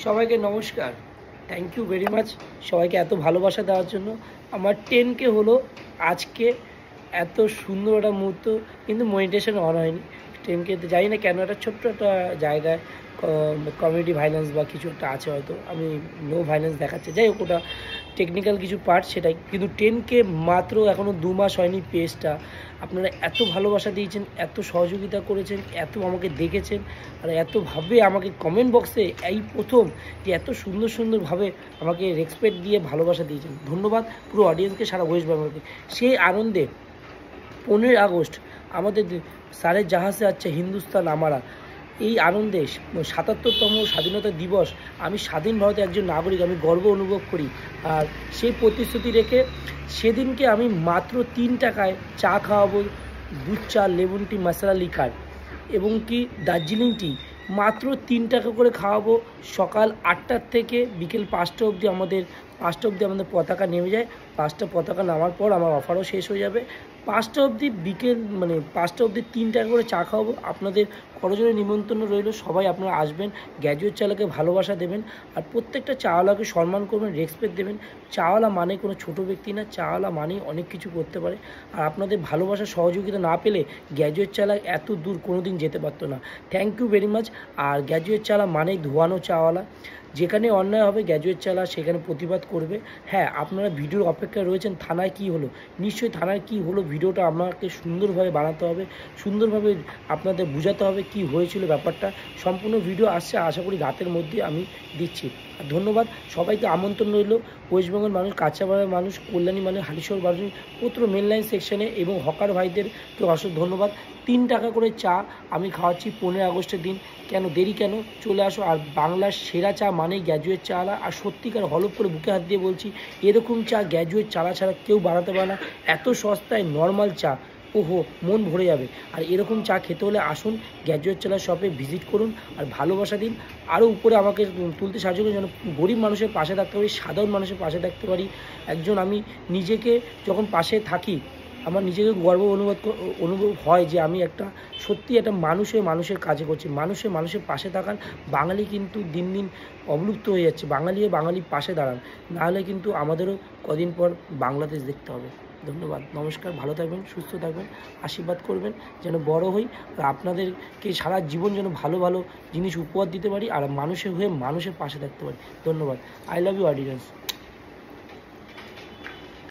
সবাইকে নমস্কার। Thank you very much সবাইকে এত ভালোবাসা দেওয়ার জন্য। আমার 10K হলো আজকে, এত সুন্দর একটা মুহূর্ত, কিন্তু মনিটেশন অন হয়নি। 10K তে জানি না কেন, একটা ছোট্ট একটা জায়গায় কমিউনিটি ভাইলেন্স বা কিছু একটা আছে, হয়তো আমি নো ভাইলেন্স দেখাচ্ছে, যাই হোক ওটা টেকনিক্যাল কিছু পার্ট সেটাই। কিন্তু 10K মাত্র এখনও 2 মাস হয়নি পেজটা। আপনারা এত ভালোবাসা দিয়েছেন, এত সহযোগিতা করেছেন, এত আমাকে দেখেছেন, আর এতভাবে আমাকে কমেন্ট বক্সে এই প্রথম যে এত সুন্দর সুন্দরভাবে আমাকে রেসপেক্ট দিয়ে ভালোবাসা দিয়েছেন। ধন্যবাদ পুরো অডিয়েন্সকে, সারা ওয়েস্ট বেঙ্গলকে। সেই আনন্দে 15 আগস্ট আমাদের স্যারের জাহাজে আছে হিন্দুস্তান আমারা, এই আনন্দে 77তম স্বাধীনতা দিবস, আমি স্বাধীন ভারতের একজন নাগরিক, আমি গর্ব অনুভব করি। আর সেই প্রতিশ্রুতি রেখে সেদিনকে আমি মাত্র 3 টাকায় চা খাওয়াবো, দুধ চা, লেমন টি, মশলা লিকার এবং কি দার্জিলিং টি, মাত্র 3 টাকা করে খাওয়াবো। সকাল 8টার থেকে বিকেল 5টা অবধি আমাদের পতাকা নেমে যায়। 5টা পতাকা নামার পর আমার অফারও শেষ হয়ে যাবে। 5টা অবধি বিকেল 5টা অবধি 3 টাকা করে চা খাওয়াবো। আপনাদের করজোড়ে নিমন্ত্রণ রইল, সবাই আপনারা আসবেন, গ্র্যাজুয়েট চালাকে ভালোবাসা দেবেন, আর প্রত্যেকটা চাওয়ালাকে সম্মান করবেন, রেসপেক্ট দেবেন। চাওয়ালা মানে কোনো ছোটো ব্যক্তি না, চাওয়ালা মানেই অনেক কিছু করতে পারে। আর আপনাদের ভালোবাসা সহযোগিতা না পেলে গ্র্যাজুয়েট চালা এত দূর কোনো দিন যেতে পারতো না। Thank you very much. আর গ্র্যাজুয়েট চালা মানেই ধোয়ানো চাওয়ালা, যেখানে অন্যায় হবে গ্র্যাজুয়েট চালা সেখানে প্রতিবাদ করবে। হ্যাঁ, আপনারা ভিডিওর অপেক্ষায় রয়েছেন, থানায় কি হলো, নিশ্চয়ই থানায় কি হলো ভিডিওটা আমাকে সুন্দরভাবে বানাতে হবে, সুন্দরভাবে আপনাদের বোঝাতে হবে কি হয়েছিল ব্যাপারটা। সম্পূর্ণ ভিডিও আসছে, আশা করি রাতের মধ্যে আমি দিচ্ছি। আর ধন্যবাদ সবাইকে, আমন্ত্রণ রইল। ওয়েস্ট বেঙ্গল মানুষ, কাঁচাপাড়ার মানুষ, কল্যাণী মানুষ, হালিশহর মানুষ, পুত্র মেন লাইন সেকশনে এবং হকার ভাইদেরকে অসংখ্য ধন্যবাদ। 3 টাকা করে চা আমি খাওয়াচ্ছি 15 আগস্টের দিন। কেন দেরি কেন, চলে আসো। আর বাংলার সেরা চা মানেই গ্র্যাজুয়েট চালা। আর সত্যিকার হলপ করে বুকে হাত দিয়ে বলছি, এরকম চা গ্র্যাজুয়েট চালা ছাড়া কেউ বানাতে পারে না। এত সস্তায় নর্মাল চা, ওহো, মন ভরে যাবে। আর এরকম চা খেতে হলে আসুন, গ্র্যাজুয়েট চালা শপে ভিজিট করুন, আর ভালোবাসা দিন। আরও উপরে আমাকে তুলতে সাহায্য করুন, যেন গরিব মানুষের পাশে থাকতে পারি, সাধারণ মানুষের পাশে থাকতে পারি। একজন আমি নিজেকে যখন পাশে থাকি, আমার নিজেকে গর্ব অনুভব হয় যে আমি একটা সত্যি একটা মানুষের কাজে করছি। মানুষের পাশে থাকান। বাঙালি কিন্তু দিন দিন অবলুপ্ত হয়ে যাচ্ছে। বাঙালির পাশে দাঁড়ান, নাহলে কিন্তু আমাদেরও কদিন পর বাংলাদেশ দেখতে হবে। ধন্যবাদ, নমস্কার, ভালো থাকবেন, সুস্থ থাকবেন, আশীর্বাদ করবেন যেন বড় হই, আর আপনাদেরকে সারা জীবন যেন ভালো ভালো জিনিস উপহার দিতে পারি, আর মানুষের হয়ে মানুষের পাশে থাকতে পারি। ধন্যবাদ। I love you audience.